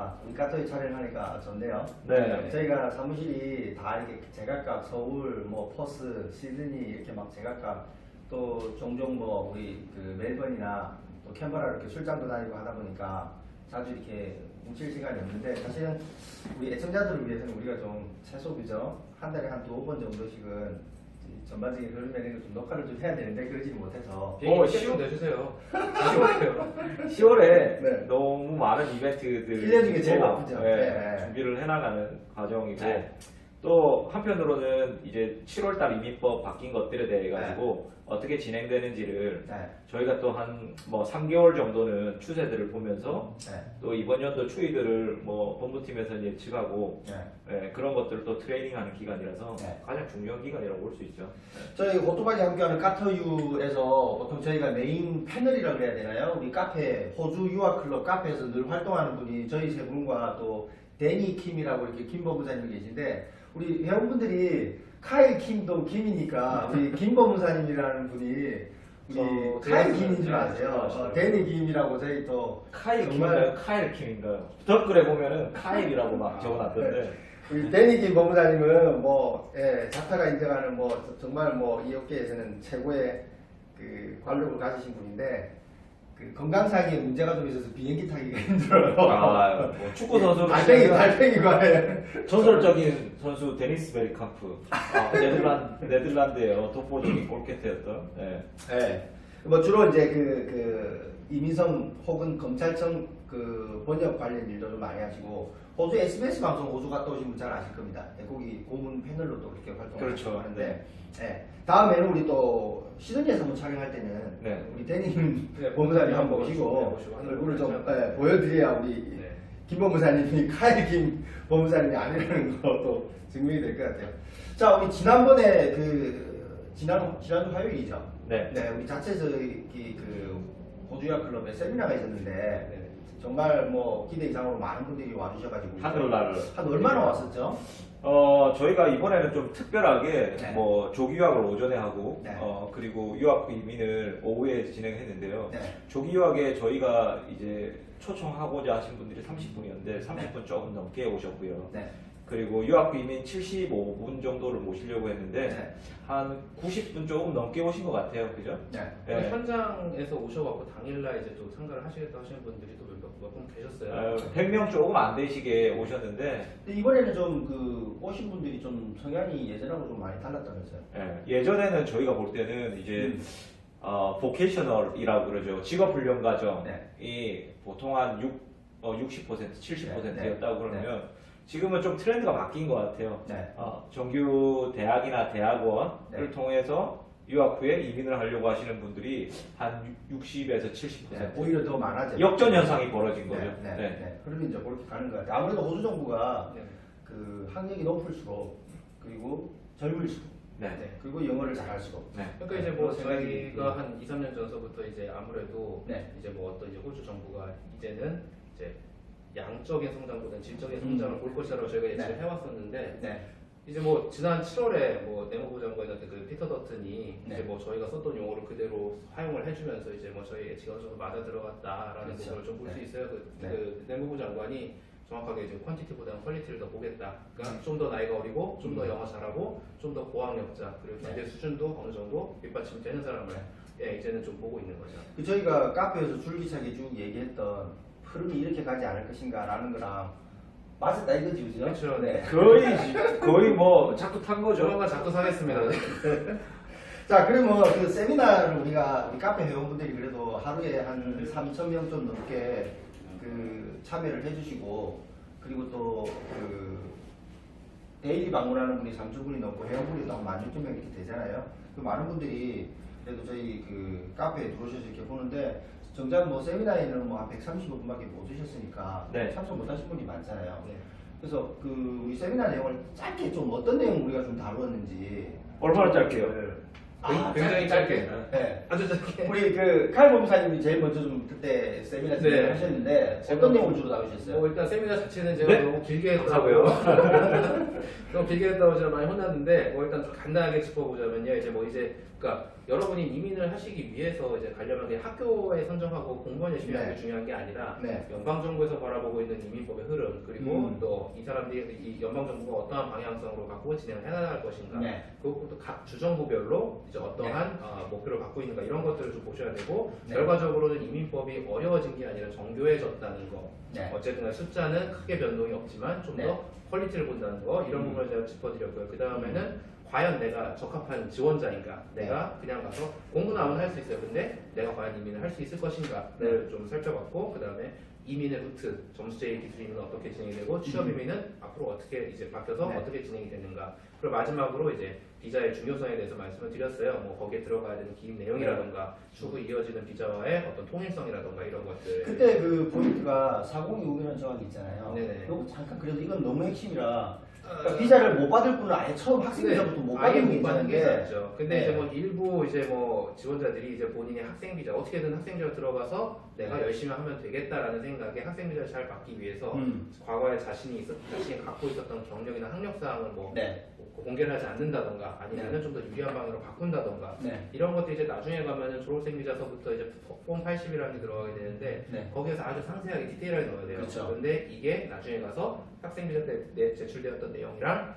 보니까 우리 카토에 촬영하니까 좋네요. 네. 저희가 사무실이 다 이렇게 제각각 서울, 뭐 퍼스, 시드니 이렇게 막 제각각 또 종종 뭐 우리 그 멜번이나 또 캔버라 이렇게 출장도 다니고 하다 보니까 자주 이렇게 뭉칠 시간이 없는데 사실은 우리 애청자들을 위해서는 우리가 좀 최소 그죠? 한 달에 한 두어 번 정도씩은 전반적인 흐름에 좀 녹화를 좀 해야 되는데 그러지 못해서 10월 내주세요. 10월에 네. 너무 많은 이벤트들 1년 중에 제일 바쁘죠. 네, 네. 준비를 해나가는 과정이고 네. 또 한편으로는 이제 7월달 이민법 바뀐 것들에 대해 가지고 어떻게 진행되는지를 네. 저희가 또 한 뭐 3개월 정도는 추세들을 보면서 네. 또 이번 연도 추이들을 뭐 본부팀에서 예측하고 네. 그런 것들을 또 트레이닝하는 기간이라서 네. 가장 중요한 기간이라고 볼 수 있죠. 저희 오토바이 함께하는 카터유에서 보통 저희가 메인 패널이라고 해야 되나요? 우리 카페 호주 유학클럽 카페에서 늘 활동하는 분이 저희 세 분과 또 데니 킴이라고 이렇게 김 법무사님이 계신데 우리 회원분들이 카일 킴도 김이니까 우리 김 법무사님이라는 분이 우리 카일 김인 줄 아세요? 데니 김이라고 저희 또 카일 정말- 킴인가요? 카일 킴인가요? 댓글에 보면은 카일이라고 막 적어놨던데 우리 데니 김 법무사님은 뭐 자타가 인정하는 뭐 정말 뭐 이 업계에서는 최고의 그 관록을 가지신 분인데 그 건강상의 문제가 좀 있어서 비행기 타기가 힘들어요. 뭐 축구 선수로 달팽이가 전설적인 선수 데니스 베리캄프 네덜란드의 독보적인 골키퍼였던 네. 뭐 주로 이제 그 이민성 혹은 검찰청 그 번역 관련 일도 좀 많이 하시고 호주 SBS 방송 호주 갔다 오신 분 잘 아실 겁니다. 네, 거기 고문 패널로도 그렇게 활동하고 그렇죠. 하는데 네. 다음에는 우리 또 시드니에서 한번 촬영할 때는 네. 우리 데님 네, 법무사님 네, 한번 모시고, 모시고 네, 얼굴을 좀 네. 보여드려야 우리 네. 김 법무사님이 카일 김 법무사님이 아니라는 것도 증명이 될 것 같아요. 자, 우리 지난번에 지난주 화요일이죠. 네. 우리 자체에서 그 호주야 클럽에 세미나가 있었는데 네. 정말 뭐 기대 이상으로 많은 분들이 와주셔가지고 하늘나라를 한 얼마나 왔었죠? 저희가 이번에는 좀 특별하게 네. 뭐 조기 유학을 오전에 하고 네. 그리고 유학 이민을 오후에 진행했는데요. 네. 조기 유학에 저희가 이제 초청하고자 하신 분들이 30분이었는데 30분 조금 넘게 오셨고요. 네. 그리고 유학 이민 75분 정도를 모시려고 했는데 네. 한 90분 조금 넘게 오신 것 같아요. 그죠? 네. 네. 현장에서 오셔갖고 당일날 이제 또 참가를 하시겠다 하시는 분들이 또 몇 분 계셨어요. 100명 조금 안 되시게 오셨는데 근데 이번에는 좀 그 오신 분들이 좀 성향이 예전하고 좀 많이 달랐다면서요? 예전에는 저희가 볼 때는 이제 보케이셔널이라고 그러죠. 직업훈련 과정이 보통 한 60%, 70%였다고 그러면 지금은 좀 트렌드가 바뀐 것 같아요. 네. 정규 대학이나 대학원을 네. 통해서 유학 후에 이민을 하려고 하시는 분들이 한 60에서 70%. 오히려 더 많아져. 역전 현상이 벌어진 거죠. 그러면 이제 그렇게 가는 것 같아요. 아무래도 호주 정부가 네. 그 학력이 높을수록 그리고 젊을수록 그리고 영어를 잘할수록 그러니까 이제 뭐 생각이 저희가 한 2, 3년 전서부터 이제 아무래도 네. 이제 뭐 어떤 이제 호주 정부가 이제는 이제 양적인 성장보다는 질적인 성장을 볼 것이라고 저희가 예측을 해왔었는데 네. 이제 뭐 지난 7월에 뭐 내무부 장관이었던 그 피터 더튼이 네. 이제 뭐 저희가 썼던 용어를 그대로 사용을 해주면서 이제 뭐 저희 예측이 어느 정도 맞아 들어갔다라는 그렇죠. 부분을 좀 볼 수 네. 있어요. 그 내무부 장관이 정확하게 이제 퀄리티보다는 퀄리티를 더 보겠다. 그러니까 좀 더 나이가 어리고 좀 더 영어 잘하고 좀 더 고학력자 그리고 경제 수준도 어느 정도 뒷받침되는 사람을 이제는 좀 보고 있는 거죠. 그 저희가 카페에서 줄기차게 쭉 얘기했던 흐름이 이렇게 가지 않을 것인가라는 거랑 맞았다 이거지, 그죠? 그렇죠. 네. 거의 뭐 자꾸 탄 거죠. 조만간 작도 사겠습니다. 자, 그러면 그 세미나를 우리 카페 회원분들이 그래도 하루에 한 3,000명 좀 넘게 그 참여를 해주시고 그리고 또 그 데일리 방문하는 분이 3,000분이 넘고 회원분이 또 16,000명 이렇게 되잖아요. 그 많은 분들이 그래도 저희 그 카페에 들어오셔서 이렇게 보는데 정작 뭐 세미나에는 뭐 한 135분밖에 못 오셨으니까 참석 못 하신 분이 많잖아요. 그래서 그 우리 세미나 내용을 짧게 좀 어떤 내용 우리가 좀 다루었는지 얼마나 짧게요? 굉장히 짧게. 네. 아주 짧게. 우리 그 칼 법무사님이 제일 먼저 좀 그때 세미나 진행하셨는데 어떤 내용을 주로 다루셨어요? 일단 세미나 자체는 제가 네? 너무 길게 감사하고요. 너무 길게 했다고 제가 많이 혼났는데 일단 좀 간단하게 짚어보자면요. 이제 그러니까 여러분이 이민을 하시기 위해서 이제 가려면 그냥 학교에 선정하고 공부만 열심히 하는 게 중요한 게 아니라 네. 연방정부에서 바라보고 있는 이민법의 흐름 그리고 또 이 사람들이 이 연방정부가 어떠한 방향성으로 갖고 진행을 해나갈 것인가 네. 그리고 또 각 주정부별로 이제 어떠한 목표를 갖고 있는가 이런 것들을 좀 보셔야 되고 네. 결과적으로는 이민법이 어려워진 게 아니라 정교해졌다는 거 네. 어쨌든 숫자는 크게 변동이 없지만 좀 더 네. 퀄리티를 본다는 거 이런 부분을 제가 짚어드렸고요. 그 다음에는 과연 내가 적합한 지원자인가? 내가 그냥 가서 공부는 아무나 할 수 있어요. 근데 내가 과연 이민을 할 수 있을 것인가를 좀 살펴봤고 그 다음에 이민의 루트, 점수 제일 기술 이민은 어떻게 진행이 되고 취업 이민은 앞으로 어떻게 이제 바뀌어서 네. 어떻게 진행이 되는가? 그리고 마지막으로 이제 비자의 중요성에 대해서 말씀을 드렸어요. 뭐 거기에 들어가야 되는 기입 내용이라던가 추후 이어지는 비자와의 어떤 통일성이라던가 이런 것들. 그때 그 포인트가 4026이라는 조항이 있잖아요. 네네. 요거 잠깐 그래도 이건 너무 핵심이라 그러니까 비자를 못 받을 분은 아예 처음 학생 비자부터 못 아예 받는 게 못 받는 게 있는데 낫죠. 근데 네. 이제 뭐 일부 이제 뭐 지원자들이 이제 본인의 학생 비자 어떻게든 학생 비자 들어가서 내가 열심히 하면 되겠다라는 생각에 학생 비자를 잘 받기 위해서 과거에 자신이 갖고 있었던 경력이나 학력 사항을 뭐 네. 공개를 하지 않는다던가 아니면은 좀 더 유리한 방향으로 바꾼다던가 네. 이런 것들이 이제 나중에 가면은 졸업생 비자서부터 이제 폼 80이라는 게 들어가게 되는데 네. 거기에서 아주 상세하게 디테일하게 넣어야 돼요. 그렇죠. 근데 이게 나중에 가서 학생 비자 때 제출되었던 내용이랑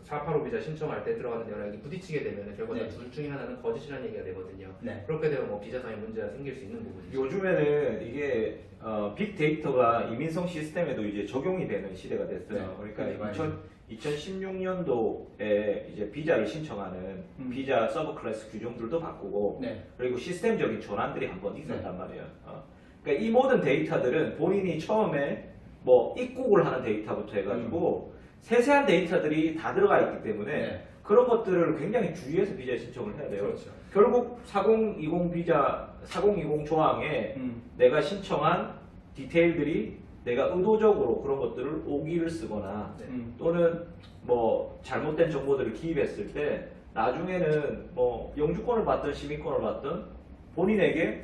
485 비자 신청할 때 들어가는 내용이랑 이게 부딪히게 되면 결국 네. 둘 중에 하나는 거짓이라는 얘기가 되거든요. 네. 그렇게 되면 뭐 비자상의 문제가 생길 수 있는 부분이죠. 요즘에는 이게 빅데이터가 이민성 시스템에도 이제 적용이 되는 시대가 됐어요. 네. 그러니까 네, 2016년도에 이제 비자를 신청하는 비자 서브 클래스 규정들도 바꾸고 네. 그리고 시스템적인 전환들이 한 번 있었단 네. 말이에요. 그러니까 이 모든 데이터들은 본인이 처음에 뭐 입국을 하는 데이터부터 해가지고 세세한 데이터들이 다 들어가 있기 때문에 네. 그런 것들을 굉장히 주의해서 비자 신청을 해야 돼요. 그렇죠. 결국 4020 비자 4020 조항에 내가 신청한 디테일들이 내가 의도적으로 그런 것들을 오기를 쓰거나 네. 또는 뭐 잘못된 정보들을 기입했을 때 나중에는 뭐 영주권을 받든 시민권을 받든 본인에게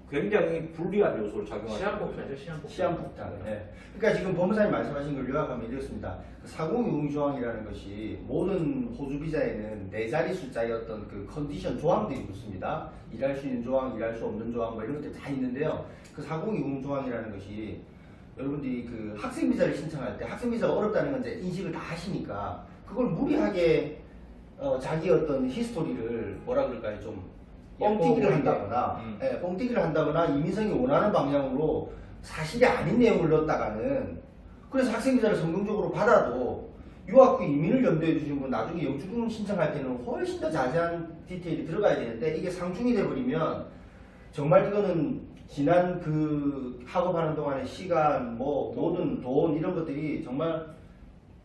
굉장히 불리한 요소를 작용하는 시한폭탄이죠, 시한폭탄. 시한폭탄. 네. 그러니까 지금 법무사님 말씀하신 걸 요약하면 이렇습니다. 4060 조항이라는 것이 모든 호주 비자에는 네 자리 숫자의 그 컨디션 조항들이 있습니다. 일할 수 있는 조항, 일할 수 없는 조항 뭐 이런 것들이 다 있는데요. 그 4020 조항이라는 것이 여러분들이 그 학생 비자를 신청할 때 학생 비자가 어렵다는 건 이제 인식을 다 하시니까 그걸 무리하게 자기 어떤 히스토리를 뭐라 그럴까요 좀 뻥튀기를 한다거나, 뻥튀기를 한다거나 이민성이 원하는 방향으로 사실이 아닌 내용을 넣었다가는 그래서 학생 비자를 성공적으로 받아도 유학 후 이민을 염두에 두시고 나중에 영주권 신청할 때는 훨씬 더 자세한 디테일이 들어가야 되는데 이게 상충이 돼버리면 정말 이거는 지난 그 학업하는 동안의 시간, 뭐 모든 돈 이런 것들이 정말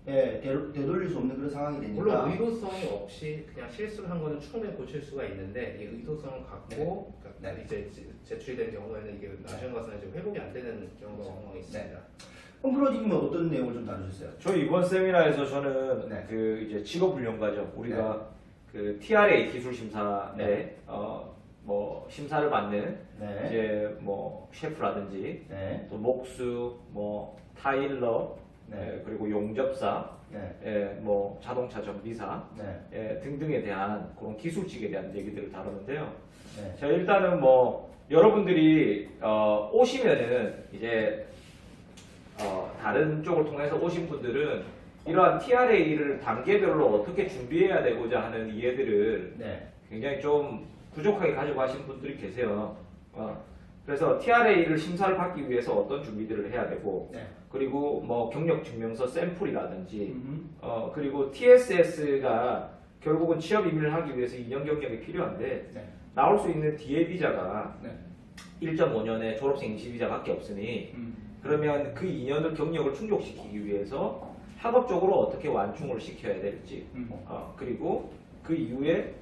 되돌릴 수 없는 그런 상황이 되니까 물론 의도성이 없이 그냥 실수를 한 거는 충분히 고칠 수가 있는데 이 의도성을 갖고 그러니까 이제 제출이 된 경우에는 이게 나중에 가서는 이제 회복이 안 되는 경우가 왕왕 있습니다. 홈플러님은 어떤 내용을 좀 다루셨어요? 저희 이번 세미나에서 저는 네. 그 이제 직업훈련 과정 우리가 그 TRA 기술 심사에 뭐 심사를 받는 네. 이제 뭐 셰프라든지 네. 또 목수, 뭐 타일러, 네. 그리고 용접사, 네. 뭐 자동차 정비사 네. 등등에 대한 그런 기술직에 대한 얘기들을 다루는데요. 네. 자 일단은 뭐 여러분들이 오시면은 이제 다른 쪽을 통해서 오신 분들은 이러한 TRA를 단계별로 어떻게 준비해야 되고자 하는 이해들을 네. 굉장히 좀 부족하게 가지고 가신 분들이 계세요. 그래서 TRA를 심사를 받기 위해서 어떤 준비들을 해야 되고 네. 그리고 뭐 경력 증명서 샘플이라든지 그리고 TSS가 결국은 취업 이민을 하기 위해서 2년 경력이 필요한데 네. 나올 수 있는 DA 비자가 네. 1.5년의 졸업생 임시 비자밖에 없으니 그러면 그 2년을 경력을 충족시키기 위해서 학업적으로 어떻게 완충을 시켜야 될지 그리고 그 이후에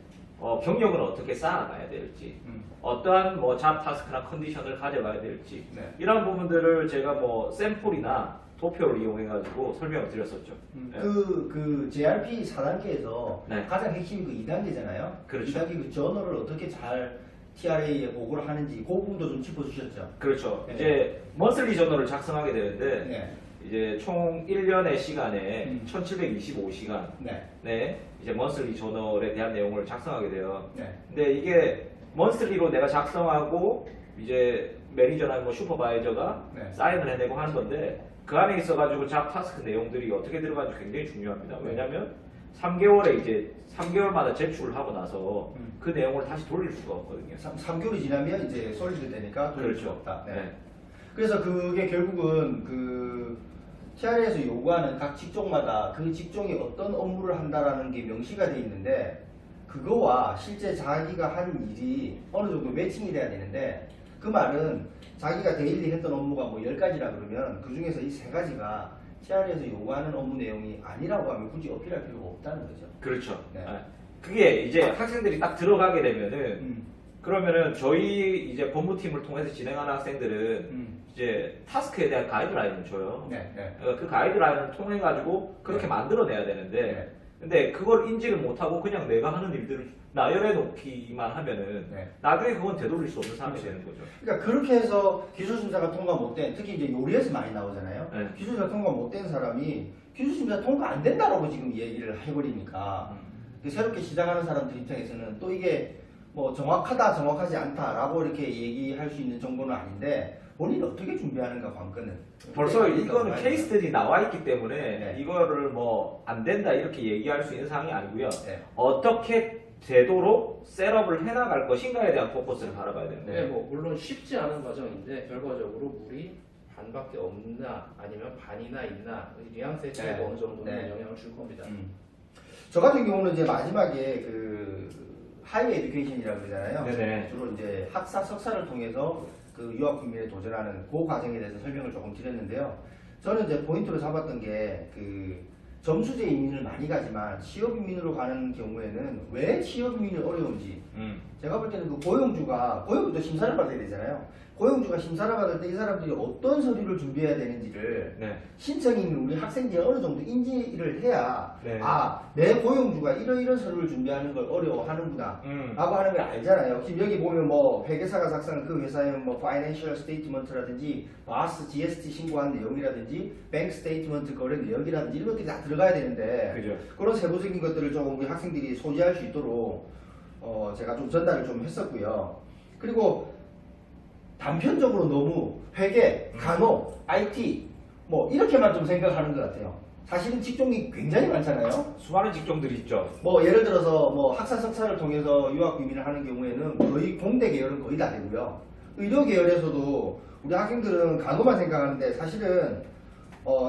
경력은 어떻게 쌓아가야 될지 어떠한 뭐 잡 타스크나 컨디션을 가져가야 될지 네. 이런 부분들을 제가 뭐 샘플이나 도표를 이용해가지고 설명을 드렸었죠. 네. 그 JRP 4단계에서 네. 가장 핵심이 그 2단계잖아요. 그렇죠. 2단계 그 저널을 어떻게 잘 TRA에 보고를 하는지 그 부분도 좀 짚어주셨죠. 그렇죠. 네. 이제 먼슬리 저널을 작성하게 되는데 네. 이제 총 1년의 시간에 1725시간 네. 네, 이제 먼슬리 저널에 대한 내용을 작성하게 돼요. 네. 근데 이게 먼슬리로 내가 작성하고 이제 매니저나 뭐 슈퍼바이저가 네. 사인을 해내고 하는 건데 그 안에 있어가지고 작 타스크 내용들이 어떻게 들어가는지 굉장히 중요합니다. 왜냐하면 3개월에 이제 3개월마다 제출을 하고 나서 그 내용을 다시 돌릴 수가 없거든요. 3개월이 지나면 이제 솔리드 되니까 돌릴 수 그렇죠. 없다. 네. 네. 그래서 그게 결국은 그 TRA에서 요구하는 각 직종마다 그 직종이 어떤 업무를 한다라는 게 명시가 돼 있는데 그거와 실제 자기가 한 일이 어느 정도 매칭이 돼야 되는데 그 말은 자기가 데일리 했던 업무가 뭐 10가지라 그러면 그 중에서 이 3가지가 TRA에서 요구하는 업무 내용이 아니라고 하면 굳이 어필할 필요가 없다는 거죠. 그렇죠. 네. 네. 그게 이제 학생들이 딱 들어가게 되면은 그러면은 저희 이제 법무팀을 통해서 진행하는 학생들은 이제 타스크에 대한 가이드라인을 줘요. 네. 네. 그 가이드라인을 통해 가지고 그렇게 만들어내야 되는데 네. 근데 그걸 인지를 못하고 그냥 내가 하는 일들을 나열해 놓기만 하면은 네. 나중에 그건 되돌릴 수 없는 사람이 되는 거죠. 그러니까 그렇게 해서 기술심사가 통과 못된 특히 이제 요리에서 많이 나오잖아요. 네. 기술심사 통과 못된 사람이 기술심사 통과 안 된다라고 지금 얘기를 해버리니까 새롭게 시작하는 사람들 입장에서는 또 이게 뭐 정확하다 정확하지 않다라고 이렇게 얘기할 수 있는 정보는 아닌데 본인이 어떻게 준비하는가 관건은 벌써 그러니까 이거는 봐야 케이스들이 나와 있기 때문에 네. 이거를 뭐 안 된다 이렇게 얘기할 수 있는 사항이 아니고요. 네. 어떻게 되도록 셋업을 해나갈 것인가에 대한 포커스를 바라봐야 되는데 네, 뭐 물론 쉽지 않은 과정인데 결과적으로 물이 반밖에 없나 아니면 반이나 있나 뉘앙스의 차이가 네. 어느 정도는 네. 영향을 줄 겁니다. 저 같은 경우는 이제 마지막에 그 하이 에듀케이션이라고 그러잖아요. 네네. 주로 이제 학사 석사를 통해서 그 유학 국민에 도전하는 그 과정에 대해서 설명을 조금 드렸는데요. 저는 이제 포인트로 잡았던 게 그 점수제 이민을 많이 가지만 취업 이민으로 가는 경우에는 왜 취업 이민이 어려운지 제가 볼 때는 그 고용주도 심사를 받아야 되잖아요. 고용주가 심사를 받을 때 이 사람들이 어떤 서류를 준비해야 되는지를 네. 신청인 우리 학생들이 어느 정도 인지를 해야 네. 내 고용주가 이런 서류를 준비하는 걸 어려워하는구나 라고 하는 걸 알잖아요. 지금 여기 보면 뭐 회계사가 작성한 그 회사의 뭐 Financial Statement라든지 마스 GST 신고한 내용이라든지 뱅크 스테이트먼트 거래 내역이라든지 이런 것들이 다 들어가야 되는데 그죠. 그런 세부적인 것들을 조금 우리 학생들이 소지할 수 있도록 제가 좀 전달을 좀 했었고요. 그리고 단편적으로 너무 회계, 간호, IT 뭐 이렇게만 좀 생각하는 것 같아요. 사실은 직종이 굉장히 많잖아요. 수많은 직종들이 있죠. 뭐 예를 들어서 뭐 학사 석사를 통해서 유학 비밀을 하는 경우에는 거의 공대 계열은 거의 다 되고요. 의료 계열에서도 우리 학생들은 간호만 생각하는데 사실은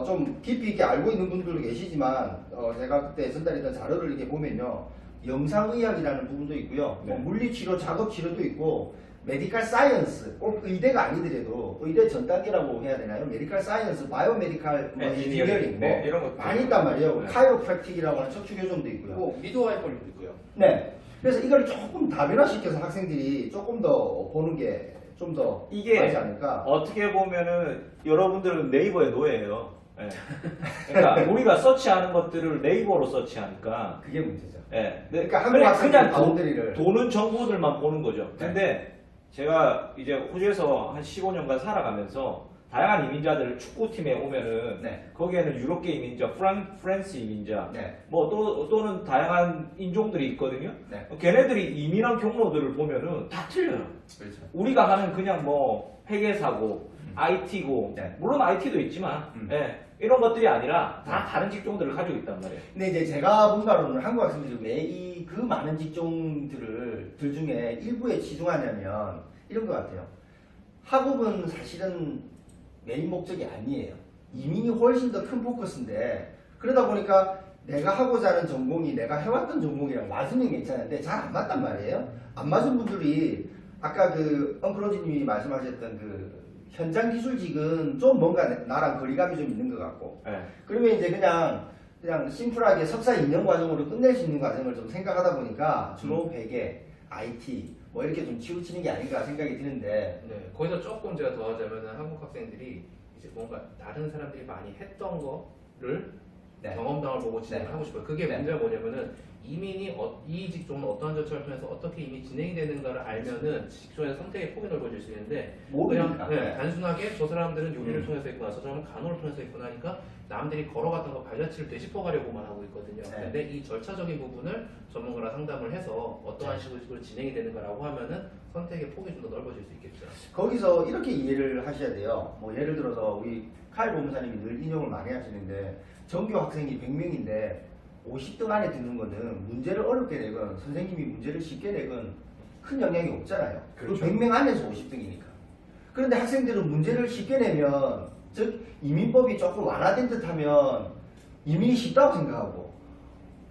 좀 깊이 있게 알고 있는 분들도 계시지만 제가 그때 전달했던 자료를 이렇게 보면요. 영상의학이라는 부분도 있고요. 네. 뭐 물리치료, 작업치료도 있고 메디컬 사이언스, 꼭 의대가 아니더라도 의대 전 단계라고 해야 되나요? 메디컬 사이언스, 바이오메디컬 뭐 인지니어링 뭐 네, 이런 것도 많이 있단 말이에요. 네. 카이로프랙틱이라고 하는 척추교정도 있고요. 그리고 미드와이퍼링도 있고요. 네. 그래서 이걸 조금 다변화시켜서 학생들이 조금 더 보는 게 좀 더 이게 맞지 않을까? 어떻게 보면은 여러분들은 네이버의 노예예요. 예. 그러니까 우리가 서치하는 것들을 네이버로 서치하니까 그게 문제죠. 예. 그러니까 한국 학생들 그냥 바운더리를 도는 정보들만 보는 거죠. 근데 제가 이제 호주에서 한 15년간 살아가면서 다양한 이민자들 축구팀에 오면은 네. 거기에는 유럽계 이민자, 프랑스 이민자, 네. 뭐 또는 다양한 인종들이 있거든요. 네. 걔네들이 이민한 경로들을 보면은 다 틀려요. 그렇죠. 우리가 하는 그냥 뭐 회계사고 IT고 네. 물론 IT도 있지만 예, 이런 것들이 아니라 다 다른 직종들을 가지고 있단 말이에요. 근데 이제 제가 본 바로는 한국 학생들이 왜 이 그 많은 직종들을 들 중에 일부에 치중하냐면 이런 것 같아요. 학업은 사실은 메인 목적이 아니에요. 이민이 훨씬 더 큰 포커스인데 그러다 보니까 내가 하고자 하는 전공이 내가 해왔던 전공이랑 맞으면 괜찮은데 잘 안 맞단 말이에요. 안 맞은 분들이 아까 그 엉클로지님이 말씀하셨던 그 현장 기술직은 좀 뭔가 나랑 거리감이 좀 있는 것 같고 예. 그러면 이제 그냥 심플하게 석사 2년 과정으로 끝낼 수 있는 과정을 좀 생각하다 보니까 주로 회계, IT 뭐 이렇게 좀 치우치는 게 아닌가 생각이 드는데 네, 거기서 조금 제가 더 하자면 한국 학생들이 이제 뭔가 다른 사람들이 많이 했던 거를 네. 경험담을 보고 진행을 네. 하고 싶어요. 그게 네. 문제가 뭐냐면은 이민이 이 직종은 어떠한 절차를 통해서 어떻게 이미 진행이 되는가를 알면은 직종의 선택의 폭이 넓어질 수 있는데 모르니까. 그냥 단순하게 저 사람들은 요리를 음. 통해서 했구나, 저 사람은 간호를 통해서 했구나 하니까 남들이 걸어갔던 거 발자취를 되짚어가려고만 하고 있거든요. 네. 근데 이 절차적인 부분을 전문가랑 상담을 해서 어떠한 식으로 진행이 되는가라고 하면은 선택의 폭이 좀 더 넓어질 수 있겠죠. 거기서 이렇게 이해를 하셔야 돼요. 뭐 예를 들어서 우리 카일 본부사님이 늘 인용을 많이 하시는데 전교 학생이 100명인데 50등 안에 드는 거는 문제를 어렵게 내건 선생님이 문제를 쉽게 내건 큰 영향이 없잖아요. 그렇죠. 100명 안에서 50등이니까. 그런데 학생들은 문제를 쉽게 내면 즉 이민법이 조금 완화된 듯하면 이민이 쉽다고 생각하고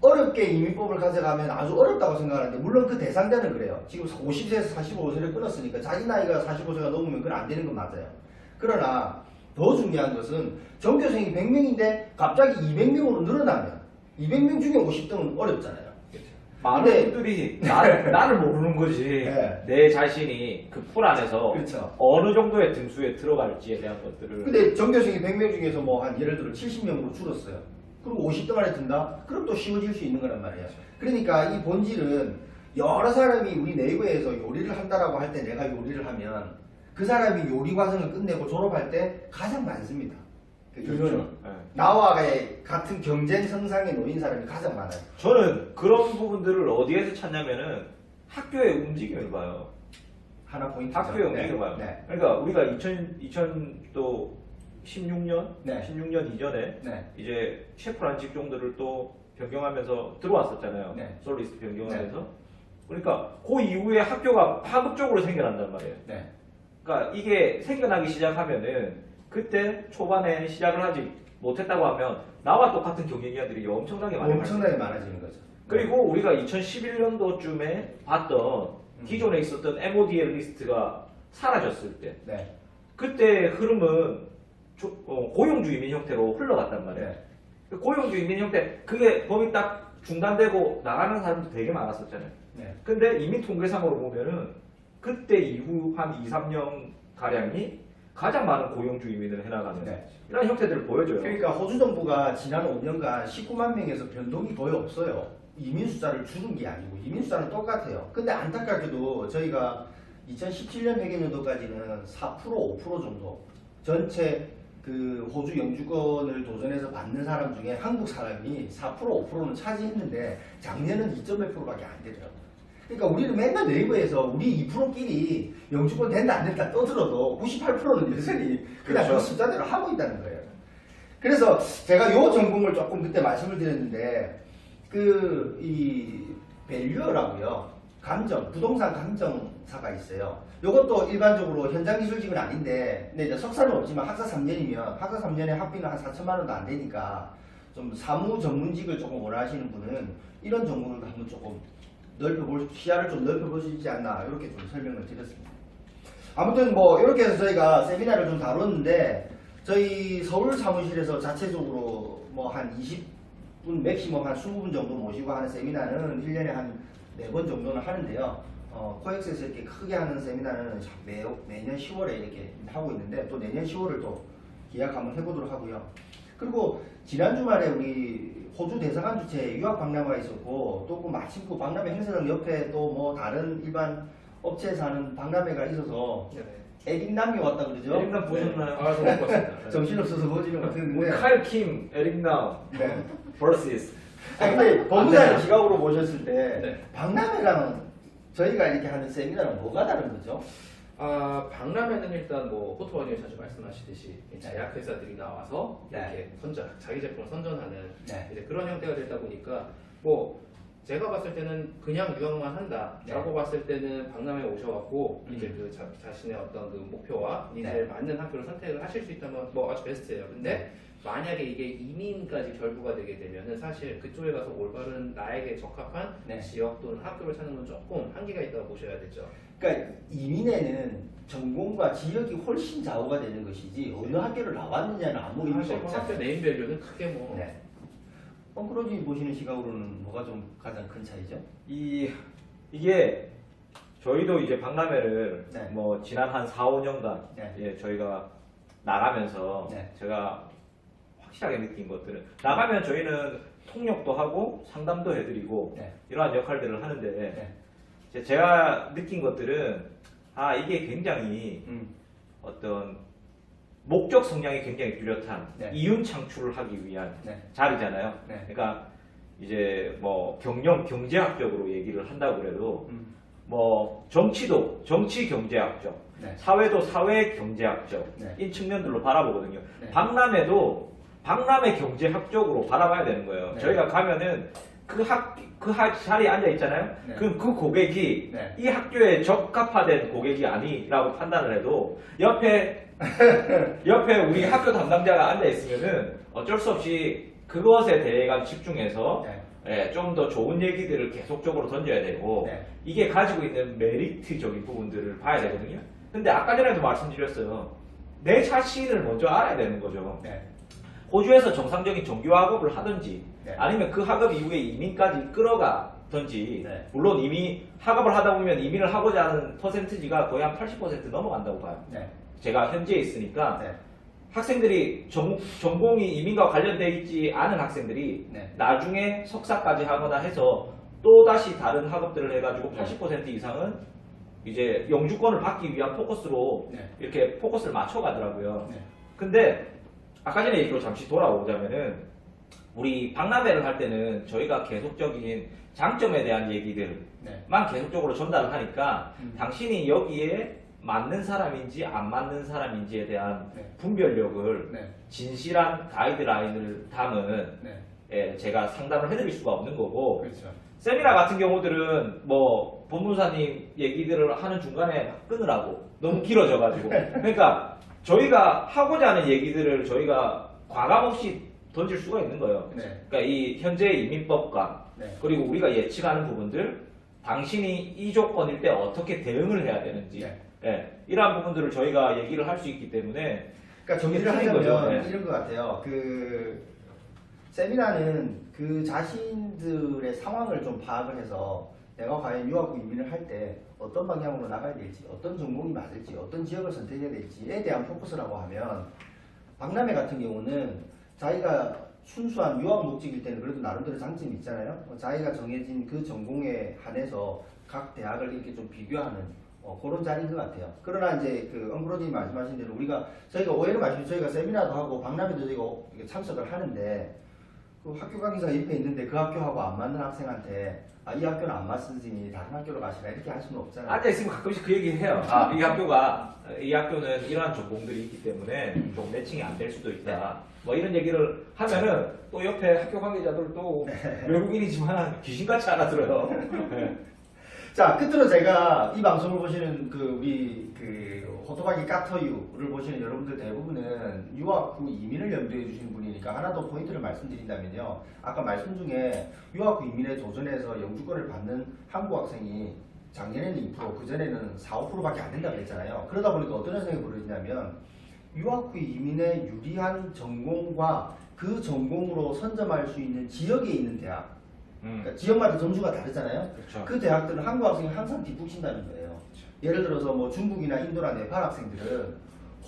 어렵게 이민법을 가져가면 아주 어렵다고 생각하는데 물론 그 대상자는 그래요. 지금 50세에서 45세를 끊었으니까 자기 나이가 45세가 넘으면 그건 안 되는 건 맞아요. 그러나 더 중요한 것은 전교생이 100명인데 갑자기 200명으로 늘어나면 200명 중에 50등은 어렵잖아요. 많은 근데- 분들이 나를 모르는 거지. 네. 내 자신이 그 풀 안에서 그렇죠. 어느 정도의 등수에 들어갈지에 대한 것들을. 근데 전교생이 100명 중에서 뭐 한 예를 들어 70명으로 줄었어요. 그리고 50등 안에 든다? 그럼 또 쉬워질 수 있는 거란 말이에요. 그러니까 이 본질은 여러 사람이 우리 내부에서 요리를 한다라고 할 때 내가 요리를 하면 그 사람이 요리 과정을 끝내고 졸업할 때 가장 많습니다. 그 이유는 네. 나와의 같은 경쟁 성상에 놓인 사람이 가장 많아요. 저는 그런 부분들을 어디에서 찾냐면은 학교의 움직임을 봐요. 하나 포인트. 학교의 움직임을 봐요. 네. 그러니까 우리가 2000또 16년, 네. 16년 이전에 네. 이제 셰프라는 직종들을 또 변경하면서 들어왔었잖아요. 네. 솔리스트 변경하면서. 그러니까 그 이후에 학교가 파급적으로 생겨난단 말이에요. 네. 그러니까 이게 생겨나기 시작하면은 그때 초반에 시작을 하지 못했다고 하면 나와 똑같은 경영자들이 엄청나게 많이 엄청나게 많아지는 거죠. 그리고 우리가 2011년도쯤에 봤던 기존에 있었던 MODL 리스트가 사라졌을 때 네. 그때 흐름은 고용주 이민 형태로 흘러갔단 말이에요. 네. 그 고용주 이민 형태 그게 법이 딱 중단되고 나가는 사람도 되게 많았었잖아요. 네. 근데 이민 통계상으로 보면은 그때 이후 한 2, 3년 가량이 가장 많은 고용주 이민을 해나가는 네. 이런 형태들을 보여줘요. 그러니까 호주 정부가 지난 5년간 19만 명에서 변동이 거의 없어요. 이민 숫자를 줄인 게 아니고 이민 숫자는 똑같아요. 근데 안타깝게도 저희가 2017년 회계연도까지는 4% 5% 정도 전체 그 호주 영주권을 도전해서 받는 사람 중에 한국 사람이 4% 5%는 차지했는데 작년은 2.몇 %밖에 안 되더라고요. 그러니까 우리는 맨날 네이버에서 우리 2%끼리 영주권 된다 안 된다 떠들어도 98%는 여전히 그냥 그렇죠. 그 숫자대로 하고 있다는 거예요. 그래서 제가 요 전공을 조금 그때 말씀을 드렸는데 이 밸류어라고요. 감정, 부동산 감정사가 있어요. 이것도 일반적으로 현장 기술직은 아닌데, 근데 이제 석사는 없지만 학사 3년이면 학사 3년에 학비는 한 4천만 원도 안 되니까 좀 사무 전문직을 조금 원하시는 분은 이런 전공을 한번 조금 시야를 좀 넓혀볼 수 있지 않나 이렇게 좀 설명을 드렸습니다. 아무튼 뭐 이렇게 해서 저희가 세미나를 좀 다뤘는데 저희 서울 사무실에서 자체적으로 뭐 한 20분 맥시멈 한 20분 정도 모시고 하는 세미나는 1년에 한 4번 정도는 하는데요. 코엑스에서 이렇게 크게 하는 세미나는 매년 10월에 이렇게 하고 있는데 또 내년 10월을 또 기약 한번 해보도록 하고요. 그리고 지난 주말에 우리 호주 대사관 주최 유학 박람회가 있었고 또 그 마침 그 박람회 행사장 옆에 또 뭐 다른 일반 업체에서 하는 박람회가 있어서 에릭남이 왔다 그러죠? 에릭남 보셨나요? 아, 저못 봤습니다. 정신없어서 보지는 못했는데 칼 킴, 에릭남 네. vs 아니 근데 법무사님 기각으로 모셨을 때 네. 박람회랑 저희가 이렇게 하는 세미나랑 뭐가 다른 거죠? 박람회는 일단 뭐 호토원님 자주 말씀하시듯이 제약회사들이 나와서 네. 이렇게 자기 제품을 선전하는 네. 이제 그런 형태가 되다 보니까 뭐 제가 봤을 때는 그냥 유학만 한다라고 봤을 때는 박람회 오셔갖고 이제 그 자신의 어떤 그 목표와 니즈에 맞는 학교를 선택을 하실 수 있다면 뭐 아주 베스트예요. 근데 만약에 이게 이민까지 결부가 되게 되면은 사실 그쪽에 가서 올바른 나에게 적합한 지역 또는 학교를 찾는 건 조금 한계가 있다고 보셔야 되죠. 그러니까 이민에는 전공과 지역이 훨씬 좌우가 되는 것이지 어느 학교를 나왔느냐는 아무 의미가 사실 뭐 없잖아요. 학교 네임밸류는 크게 뭐 네. 엉클로지 보시는 시각으로는 뭐가 좀 가장 큰 차이죠? 이게 저희도 이제 박람회를 네. 뭐 지난 한 4, 5년간 네. 예, 저희가 나가면서 네. 제가 확실하게 느낀 것들은 나가면 저희는 통역도 하고 상담도 해드리고 네. 이러한 역할들을 하는데 네. 제가 느낀 것들은 이게 굉장히 어떤 목적 성향이 굉장히 뚜렷한 네. 이윤 창출을 하기 위한 네. 자리잖아요. 네. 그러니까 이제 뭐 경제학적으로 얘기를 한다고 그래도 뭐 정치도 정치 경제학적, 네. 사회도 사회 경제학적 네. 인 측면들로 바라보거든요. 네. 박람회도 박람회 경제학적으로 바라봐야 되는 거예요. 네. 저희가 가면은 그 자리에 앉아 있잖아요. 네. 그럼 그 고객이 네. 이 학교에 적합화된 고객이 아니라고 판단을 해도 옆에 우리 학교 담당자가 앉아 있으면은 어쩔 수 없이 그것에 대해 집중해서 네. 좀 더 좋은 얘기들을 계속적으로 던져야 되고 네. 이게 가지고 있는 메리트적인 부분들을 봐야 되거든요. 근데 아까 전에도 말씀드렸어요. 내 자신을 먼저 알아야 되는 거죠. 네. 호주에서 정상적인 정규 학업을 하든지 네. 아니면 그 학업 이후에 이민까지 끌어가든지 네. 물론 이미 학업을 하다 보면 이민을 하고자 하는 퍼센티지가 거의 한 80% 넘어간다고 봐요. 네. 제가 현지에 있으니까 네. 학생들이 전공이 이민과 관련되어 있지 않은 학생들이 네. 나중에 석사까지 하거나 해서 또 다시 다른 학업들을 해가지고 80% 이상은 이제 영주권을 받기 위한 포커스로 네. 이렇게 포커스를 맞춰가더라고요. 네. 근데 아까 전에 얘기로 잠시 돌아오자면은 우리 박람회를 할 때는 저희가 계속적인 장점에 대한 얘기들만 네. 계속적으로 전달을 하니까 음. 당신이 여기에 맞는 사람인지 안 맞는 사람인지에 대한 네. 분별력을 네. 진실한 가이드라인을 담은 네. 제가 상담을 해드릴 수가 없는 거고 그렇죠. 세미나 같은 경우들은 뭐 법무사님 얘기들을 하는 중간에 막 끊으라고 너무 길어져가지고 그러니까 저희가 하고자 하는 얘기들을 저희가 과감 없이 던질 수가 있는 거예요. 네. 그러니까 이 현재의 이민법과 네. 그리고 우리가 예측하는 부분들 당신이 이 조건일 때 어떻게 대응을 해야 되는지 네. 이러한 부분들을 저희가 얘기를 할 수 있기 때문에 그러니까 정리를 틀린 하자면 거죠. 네. 이런 것 같아요. 그 세미나는 그 자신들의 상황을 좀 파악을 해서 내가 과연 유학부 이민을 할 때 어떤 방향으로 나가야 될지, 어떤 전공이 맞을지, 어떤 지역을 선택해야 될지에 대한 포커스라고 하면 박람회 같은 경우는 자기가 순수한 유학 목적일 때는 그래도 나름대로 장점이 있잖아요. 자기가 정해진 그 전공에 한해서 각 대학을 이렇게 좀 비교하는 그런 자리인 것 같아요. 그러나 이제 그 엉그로님 말씀하신 대로 저희가 오해를 마시면 저희가 세미나도 하고 박람회도 저희가 참석을 하는데 그 학교 강의사가 옆에 있는데 그 학교하고 안 맞는 학생한테 이 학교는 안 맞으니 다른 학교로 가시라 이렇게 할 수는 없잖아요. 앉아있으면 가끔씩 그 얘기를 해요. 이 학교는 이러한 전공들이 있기 때문에 좀 매칭이 안 될 수도 있다. 뭐 이런 얘기를 하면은 또 옆에 학교 관계자들 또 외국인이지만 귀신같이 알아들어요. 네. 자, 끝으로 제가 이 방송을 보시는 우리 호토바기 까터유를 보시는 여러분들 대부분은 유학 후 이민을 염두에 주시는 분이니까 하나 더 포인트를 말씀드린다면요. 아까 말씀 중에 유학 후 이민에 도전해서 영주권을 받는 한국 학생이 작년에는 2%, 그전에는 4, 5%밖에 안 된다고 했잖아요. 그러다 보니까 어떤 현상이 벌어지냐면 유학 후 이민에 유리한 전공과 그 전공으로 선점할 수 있는 지역에 있는 대학, 그러니까 지역마다 점수가 다르잖아요. 그렇죠. 그 대학들은 한국 학생이 항상 뒷북친다는 거예요. 예를 들어서 뭐 중국이나 인도나 네팔 학생들은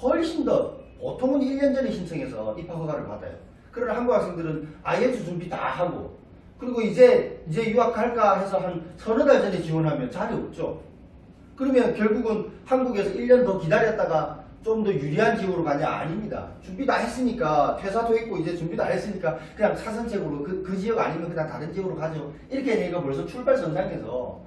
훨씬 더 보통은 1년 전에 신청해서 입학 허가를 받아요. 그러나 한국 학생들은 IELTS 준비 다 하고 그리고 이제 유학할까 해서 한 서너 달 전에 지원하면 자리 없죠. 그러면 결국은 한국에서 1년 더 기다렸다가 좀 더 유리한 지역으로 가냐? 아닙니다. 준비 다 했으니까 퇴사도 했고 이제 준비 다 했으니까 그냥 사선책으로 그 지역 아니면 그냥 다른 지역으로 가죠. 이렇게 되니까 벌써 출발선상에서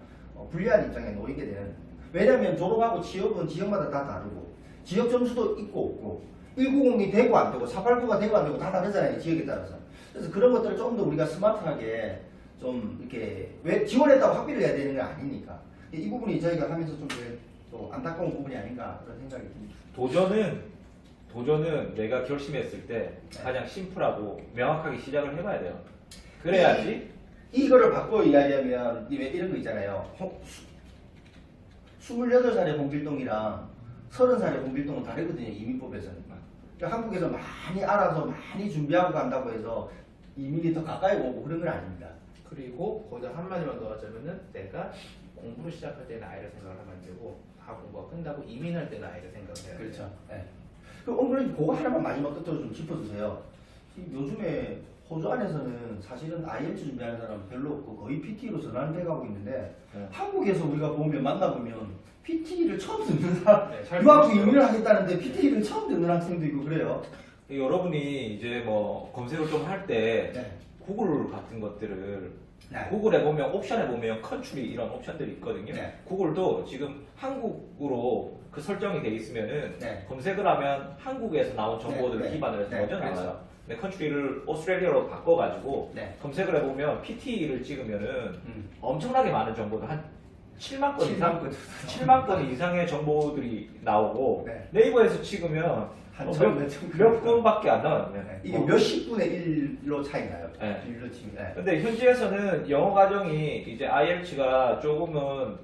불리한 입장에 놓이게 되는. 왜냐하면 졸업하고 취업은 지역마다 다 다르고 지역 점수도 있고 없고 190이 되고 안 되고 489가 되고 안 되고 다 다르잖아요. 지역에 따라서. 그래서 그런 것들을 좀 더 우리가 스마트하게 좀 이렇게 왜 지원했다고 학비를 내야 되는 게 아니니까 이 부분이 저희가 하면서 좀 또 안타까운 부분이 아닌가 그런 생각이 듭니다. 도전은 내가 결심했을 때 가장 심플하고 명확하게 시작을 해봐야 돼요. 그래야지. 이거를 바꿔 이야기하면 왜 이런 거 있잖아요. 28살의 홍길동이랑 30살의 홍길동은 다르거든요. 이민법에서는. 그러니까 한국에서 많이 알아서 많이 준비하고 간다고 해서 이민이 더 가까이 오고 그런 건 아닙니다. 그리고 거기다 한마디만 더 하자면은 내가 공부를 시작할 때 나이를 생각을 하면 안 되고 다 공부가 끝나고 이민할 때 나이를 생각해야 돼요. 그렇죠. 네. 그럼 그거 하나만 마지막 끝으로 좀 짚어주세요. 요즘에 호주 안에서는 사실은 IELTS 준비하는 사람은 별로 없고 거의 PT로 전환돼 가고 있는데 한국에서 우리가 보면 만나보면 PT를 처음 듣는 사람, 네, 잘 유학 모르겠어요. 이민을 하겠다는데 PT를 처음 듣는 학생도 있고 그래요. 여러분이 이제 뭐 검색을 좀 할 때 네. 구글 같은 것들을 네. 구글에 보면 옵션에 보면 컨트리 이런 옵션들이 있거든요. 네. 구글도 지금 한국으로 그 설정이 돼 있으면은 네. 검색을 하면 한국에서 나온 정보들을 네. 네. 기반으로 해서 네. 먼저 나와요. 근데 컨트리를 오스트레일리아로 바꿔가지고 네. 검색을 해보면 PT를 찍으면은 음. 엄청나게 많은 정보들 한 7만 건 7만 이상, 건. 7만 건 이상의 정보들이 나오고 네. 네이버에서 찍으면 한 몇, 천, 몇천 몇 건밖에 안 나와요. 네. 이게 뭐. 몇십 분의 1로 차이 나요. 네. 1로 치면. 네. 근데 현지에서는 영어 과정이 이제 IELTS가 조금은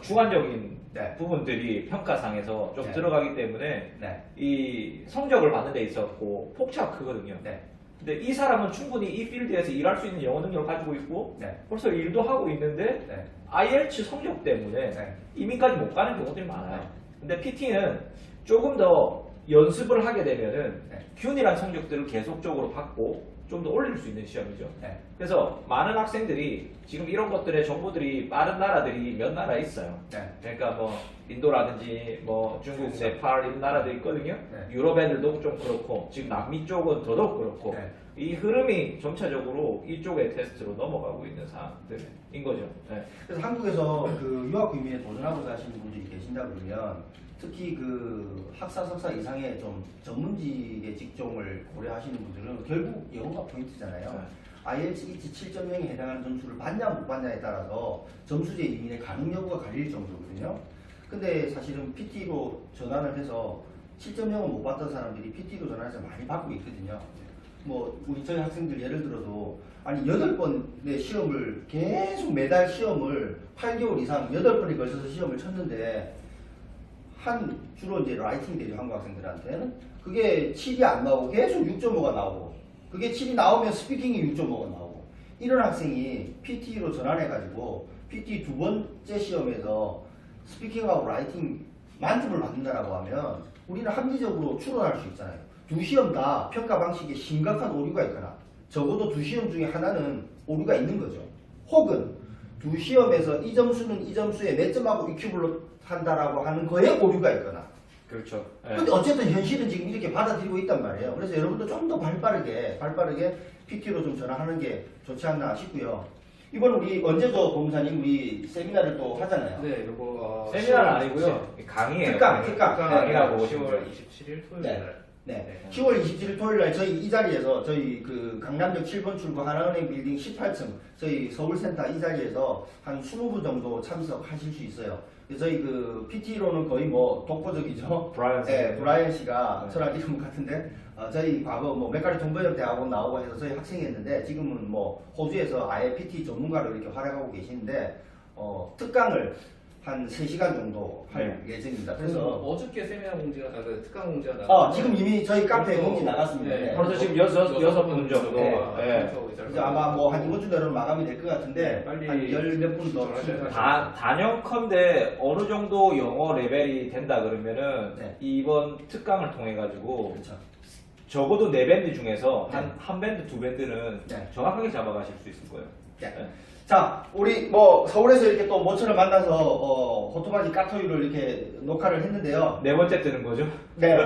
주관적인 네. 부분들이 평가상에서 좀 네. 들어가기 때문에 네. 이 성적을 받는 데 있었고 폭차가 크거든요. 네. 근데 이 사람은 충분히 이 필드에서 일할 수 있는 영어 능력을 가지고 있고 네. 벌써 일도 하고 있는데 네. IELTS 성적 때문에 네. 이민까지 못 가는 경우들이 많아요. 근데 PT는 조금 더 연습을 하게 되면은 네. 균이란 성적들을 계속적으로 받고 좀 더 올릴 수 있는 시험이죠. 네. 그래서 많은 학생들이 지금 이런 것들의 정보들이 빠른 나라들이 몇 나라 있어요. 네. 그러니까 뭐 인도라든지 뭐 중국, 그렇죠. 네팔 이런 나라들 있거든요. 네. 유럽 애들도 좀 그렇고 지금 남미 쪽은 더더욱 그렇고 네. 이 흐름이 점차적으로 이쪽의 테스트로 넘어가고 있는 상황들인 거죠. 네. 그래서 한국에서 그 유학 이민에 도전하고 사시는 분들이 계신다 그러면 특히 그 학사 석사 이상의 좀 전문직의 직종을 고려하시는 분들은 결국 영어가 포인트잖아요. 네. IELTS ET 7.0에 해당하는 점수를 받냐 못 받냐에 따라서 점수제 이민의 가능 여부가 갈릴 정도거든요. 근데 사실은 PT로 전환을 해서 7.0은 못 받던 사람들이 PT로 전환해서 많이 받고 있거든요. 뭐 우리 저희 학생들 예를 들어도 아니 8번의 시험을 계속 매달 시험을 8개월 이상 8번에 걸쳐서 시험을 쳤는데 한 주로 이제 라이팅 되죠 한국 학생들한테는 그게 7이 안 나오고 계속 6.5가 나오고 그게 7이 나오면 스피킹이 6.5가 나오고 이런 학생이 PT로 전환해가지고 PT 두 번째 시험에서 스피킹하고 라이팅 만점을 받는다라고 하면 우리는 합리적으로 추론할 수 있잖아요. 두 시험 다 평가 방식에 심각한 오류가 있거나 적어도 두 시험 중에 하나는 오류가 있는 거죠. 혹은 두 시험에서 이 점수는 이 점수에 몇 점하고 이큐블로 한다라고 하는 거에 오류가 있거나 그렇죠. 네. 근데 어쨌든 현실은 지금 이렇게 받아들이고 있단 말이에요. 그래서 여러분도 좀 더 발빠르게 PT로 좀 전환하는 게 좋지 않나 싶고요. 이번 우리 언제죠, 공사님? 우리 세미나를 또 하잖아요. 네, 요거 세미나는 아니고요. 강의예요. 특강. 강의라고 네, 보시면 10월 돼요. 27일 토요일 네. 날. 네. 10월 27일 토요일 날 저희 이 자리에서 저희 그 강남역 7번 출구 하나은행 빌딩 18층 저희 서울센터 이 자리에서 한 20분 정도 참석하실 수 있어요. 저희 그 PT로는 거의 뭐 독보적이죠. 브라이언 네, 선생님. 브라이언 씨가 네. 저랑 이름 같은데 저희 과거 뭐 맥가리 동부역 대학원 나오고 해서 저희 학생이었는데 지금은 뭐 호주에서 아예 PT 전문가로 이렇게 활약하고 계시는데 특강을 한 3시간 정도 할 예정입니다. 그래서 그래서 어저께 세미나 공지가 그 특강 공지가 나왔는데 지금 이미 저희 카페에 벌써- 공지 나갔습니다. 네. 네. 벌써 지금 여섯 분 정도. 네. 이제 아마 뭐 한 이번 주 내로는 마감이 될 것 같은데 빨리 한 열 몇 분 더 신청하셔야 출연하셔야 돼요. 단연컨대 어느 정도 영어 레벨이 된다 그러면은 네. 이번 특강을 통해 가지고 그렇죠. 적어도 4밴드 중에서 네. 한 밴드, 2밴드는 네. 정확하게 잡아가실 수 있을 거예요. 네. 네. 자, 우리 뭐 서울에서 이렇게 또 모처럼 만나서 호토바지 까토이를 이렇게 녹화를 했는데요. 네 번째 뜨는 거죠? 네.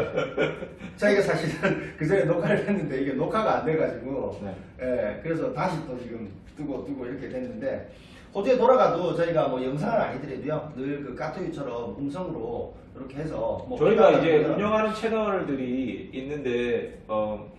저희가 사실은 그 전에 녹화를 했는데 이게 녹화가 안 돼가지고, 네. 예, 그래서 다시 또 지금 두고 이렇게 됐는데 호주에 돌아가도 저희가 뭐 영상을 아니더라도요 늘 그 까토이처럼 음성으로 이렇게 해서 뭐 저희가 이제 필요하다면 운영하는 채널들이 있는데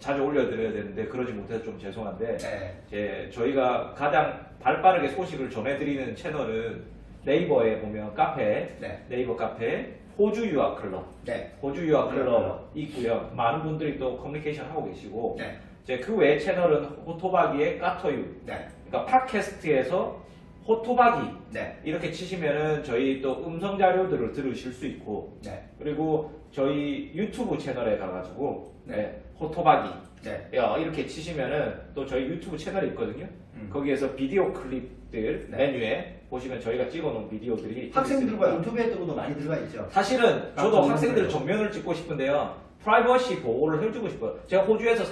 자주 올려드려야 되는데 그러지 못해서 좀 죄송한데 네. 이제 저희가 가장 발빠르게 소식을 전해드리는 채널은 네이버에 보면 카페, 네. 네이버 카페 호주 유학 클럽, 네. 호주 유학 클럽. 클럽 있고요. 많은 분들이 또 커뮤니케이션 하고 계시고 네. 이제 그 외 채널은 호토바기의 까토유, 네. 그러니까 팟캐스트에서 호토바기 네. 이렇게 치시면은 저희 또 음성 자료들을 들으실 수 있고 네. 그리고 저희 유튜브 채널에 가가지고 네. 호토바기 네. 이렇게 치시면은 또 저희 유튜브 채널이 있거든요. 음. 거기에서 비디오 클립들 네. 메뉴에 보시면 저희가 찍어놓은 비디오들이 학생들과 있으니까. 인터뷰에 뜨고도 많이 들어가 있죠. 사실은 저도 깜짝 학생들 놀라요. 정면을 찍고 싶은데요. 프라이버시 보호를 해주고 싶어요. 제가 호주에서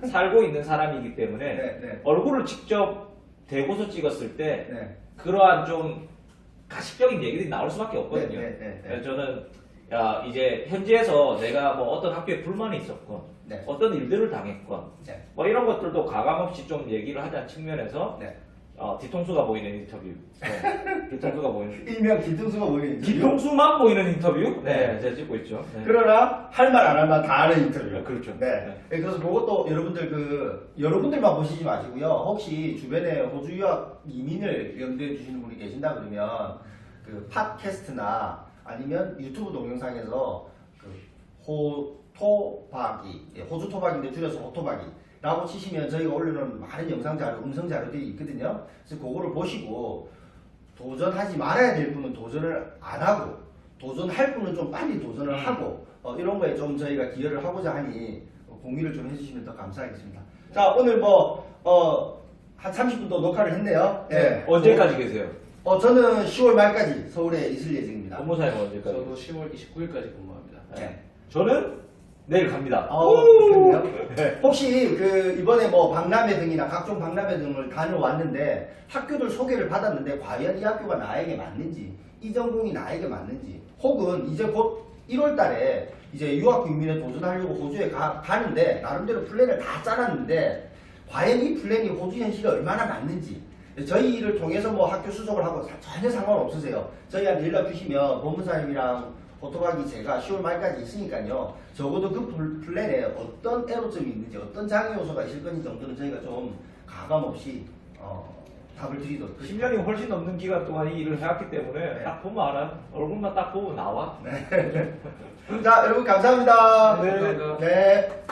살고 있는 사람이기 때문에 네, 네. 얼굴을 직접 대고서 찍었을 때 네. 그러한 좀 가식적인 얘기들이 나올 수밖에 없거든요. 네, 네, 네, 네. 그래서 저는 야, 이제 현지에서 내가 뭐 어떤 학교에 불만이 있었건 네. 어떤 일들을 당했건 네. 뭐 이런 것들도 가감없이 좀 얘기를 하자는 측면에서 네. 뒤통수가 보이는 인터뷰. 뒤통수가 보이는 일명 뒤통수가 보이는 인터뷰. 뒤통수만 보이는 인터뷰? 네. 네, 제가 찍고 있죠. 네. 그러나 할 말 안 할 말 다 하는 인터뷰. 네, 그렇죠. 네. 네. 그래서 그것도 여러분들만 보시지 마시고요. 혹시 주변에 호주 유학 이민을 염두에 두시는 분이 계신다 그러면 그 팟캐스트나 아니면 유튜브 동영상에서 그 호토박이, 호주 토박인데 줄여서 호토박이라고 치시면 저희가 올려놓은 많은 영상 자료, 음성 자료들이 있거든요. 그래서 그거를 보시고 도전하지 말아야 될 분은 도전을 안 하고 도전할 분은 좀 빨리 도전을 하고 이런 거에 좀 저희가 기여를 하고자 하니 공유를 좀 해주시면 더 감사하겠습니다. 자, 오늘 한 30분 더 녹화를 했네요. 네. 언제까지 계세요? 저는 10월 말까지 서울에 있을 예정입니다. 업무사님 언제까지? 저도 10월 29일까지 근무합니다. 네. 저는 내일 갑니다. 그렇군요. 혹시 이번에 뭐 박람회 등이나 각종 박람회 등을 다녀왔는데 학교들 소개를 받았는데 과연 이 학교가 나에게 맞는지, 이 전공이 나에게 맞는지, 혹은 이제 곧 1월 달에 이제 유학 빈민에 도전하려고 호주에 가는데 나름대로 플랜을 다 짜놨는데 과연 이 플랜이 호주 현실에 얼마나 맞는지 저희를 통해서 뭐 학교 수속을 하고 전혀 상관없으세요. 저희한테 연락 주시면 법무사님이랑 호토박이 제가 10월 말까지 있으니까요. 적어도 그 플랜에 어떤 애로점이 있는지 어떤 장애 요소가 있을 건지 정도는 저희가 좀 가감 없이 답을 드리도록 10년이 훨씬 넘는 기간 동안 이 일을 해왔기 때문에 네. 딱 보면 알아. 얼굴만 딱 보면 나와. 자, 여러분 감사합니다. 네. 감사합니다. 네.